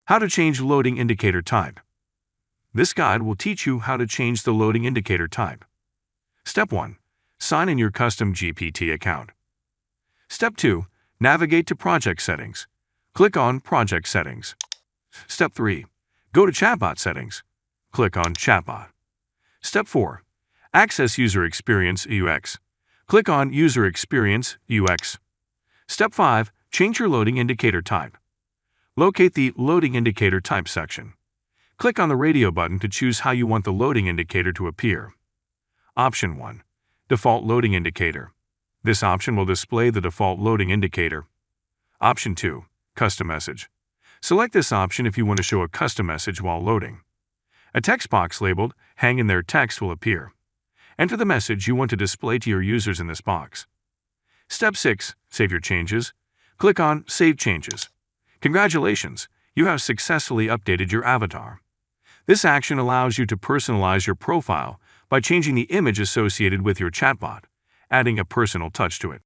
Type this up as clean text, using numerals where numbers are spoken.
How to change loading indicator type. This guide will teach you how to change the loading indicator type. Step 1. Sign in your CustomGPT account. Step 2. Navigate to Project Settings. Click on Project Settings. Step 3. Go to ChatBot Settings. Click on ChatBot. Step 4. Access User Experience UX. Click on User Experience UX. Step 5. Change your loading indicator type. Locate the Loading Indicator Type section. Click on the radio button to choose how you want the loading indicator to appear. Option 1. Default Loading Indicator. This option will display the default loading indicator. Option 2. Custom Message. Select this option if you want to show a custom message while loading. A text box labeled Hang in There text will appear. Enter the message you want to display to your users in this box. Step 6. Save your changes. Click on Save Changes. Congratulations, you have successfully updated your avatar. This action allows you to personalize your profile by changing the image associated with your chatbot, adding a personal touch to it.